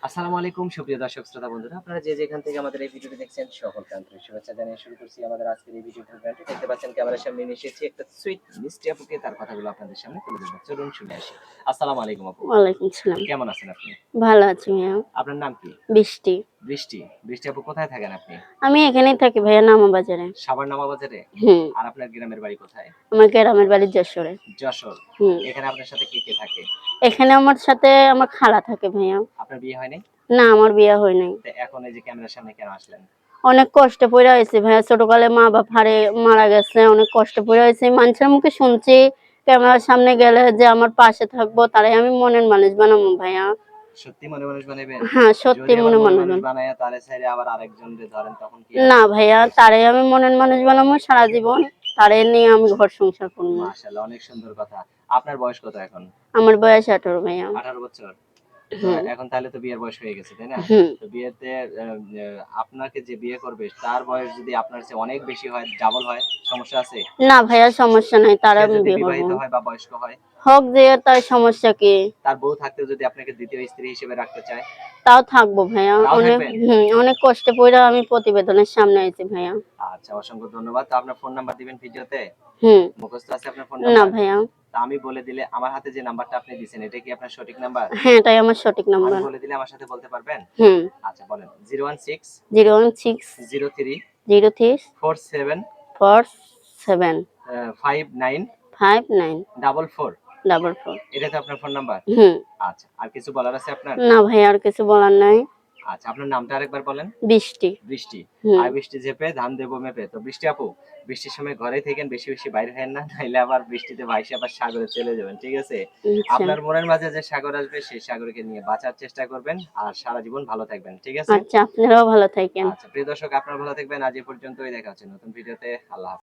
আসসালামু আলাইকুম সুপ্রিয় দর্শক শ্রোতা বন্ধুরা, আপনারা যে যেখান থেকে আমাদের এই ভিডিওটি দেখছেন সকলকে আন্তরিক শুভেচ্ছা জানিয়ে শুরু করছি আমাদের আজকের এই ভিডিও প্রোগ্রামটি। দেখতে পাচ্ছেন ক্যামেরার সামনে নিয়ে এসেছি একটা সুইট মিষ্টি আপুকে, তার কথাগুলো আপনাদের সামনে তুলে ধরবো। চলুন শুনে আসি। আসসালামু আলাইকুম আপু, ওয়ালাইকুম সালাম। কেমন আছেন আপনি? ভালো আছি ভাইয়া। আপনার নাম কি? বৃষ্টি। বৃষ্টি। বৃষ্টি আপু কোথায় থাকেন আপনি? আমি এখানেই থাকি ভাইয়া, নামা বাজারে। সাভার নামা বাজারে? হুম। আর আপনার গ্রামের বাড়ি কোথায়? আমার গ্রামের বাড়ি যশোরে। যশোর। হুম। এখানে আপনার সাথে কে কে থাকে? এখানে আমার সাথে আমার খালা থাকে ভাইয়া। আপনার বিয়ে হয় নাই? না, আমার বিয়ে হয় নাই। তো এখন এই যে ক্যামেরার সামনে কেন আসলেন? অনেক কষ্টে পড়ে হয়েছে ভাইয়া, ছোটকালে মা বাপ হারে মারা গেছে, অনেক কষ্ট পড়ে হয়েছে। মানুষের মুখে শুনছি ক্যামেরার সামনে গেলে যে আমার পাশে থাকবো, তারাই আমি মনের মানুষ বানাবো ভাইয়া। সত্যি মনে মানুষ বানাবেন? হ্যাঁ, সত্যি যদি আবার মনে মনে মানুষ মানুষ বানাবো। বানায়া তারে ছাইরে আবার আরেকজনরে ধরেন তখন কি না হবে? ভাইয়া, তারাই আমি মনের মানুষ বানাবো সারা জীবন। তারাই নিয়ে আমি ঘর সংসার করবো। মাশাআল্লাহ, অনেক সুন্দর কথা। আপনার বয়স কত এখন? আমার বয়স 18 ভাইয়া। 18 বছর। তো হুম। এখন তাহলে তো বিয়ের বয়স হয়ে গেছে, তাই না? হুম। তো বিয়েতে আপনাকে যে বিয়ে করবে তার বয়স যদি আপনার চেয়ে অনেক বেশি হয়, ডাবল হয়, সমস্যা আছে? না ভাইয়া, সমস্যা নাই, তারা সে আমি যদি বিয়ে করবো। বিবাহিত হয় বা বয়স্ক হয়, হোক যে, তার সমস্যা কি? তার বউ থাকতেও যদি আপনাকে দ্বিতীয় স্ত্রী হিসেবে রাখতে চায়, তাও থাকবো ভাইয়া। তাও অনেক থাকবেন? অনেক কষ্টে পইড়া আমি প্রতিবেদনের সামনে আইছি ভাইয়া। আচ্ছা, অসংখ্য ধন্যবাদ। তো আপনার ফোন নাম্বার দিবেন ভিডিওতে? হুম। মুখস্থ আছে আপনার ফোন না নাম্বার? ভাইয়া। তা আমি বলে দিলে আমার হাতে যে নাম্বারটা আপনি দিছেন এটা কি আপনার সঠিক নাম্বার? হ্যাঁ, এটাই আমার সঠিক আমি নাম্বার। বলে দিলে আমার সাথে বলতে পারবেন? হুম। আচ্ছা বলেন। 016 016 03 03 47 47 59 59 44। 44। এটা তো আপনার ফোন নাম্বার? হুম। আচ্ছা, আর কিছু বলার আছে আপনার? না ভাইয়া, আর কিছু বলার নাই। আচ্ছা, আপনার নামটা আরেকবার বলেন। বৃষ্টি। বৃষ্টি। হুম। আর বৃষ্টি ঝেপে ধান দেবো মেপে। তো বৃষ্টি আপু, বৃষ্টির সময় ঘরেই থাকেন, বেশি বেশি বাইরে হয়েন না, নাইলে আবার বৃষ্টিতে ভাইসে আবার সাগরে চলে যাবেন, ঠিক আছে? আচ্ছা। আপনার মনের মাঝে যে সাগর আসবে সেই সাগরকে নিয়ে বাঁচার চেষ্টা করবেন আর সারা জীবন ভালো থাকবেন, ঠিক আছে? আচ্ছা, আপনারাও ভালো থাকেন। আচ্ছা প্রিয় দর্শক, আপনারা ভালো থাকবেন। আজ এ পর্যন্তই, দেখা হচ্ছে নতুন ভিডিওতে। আল্লাহ হাফেজ।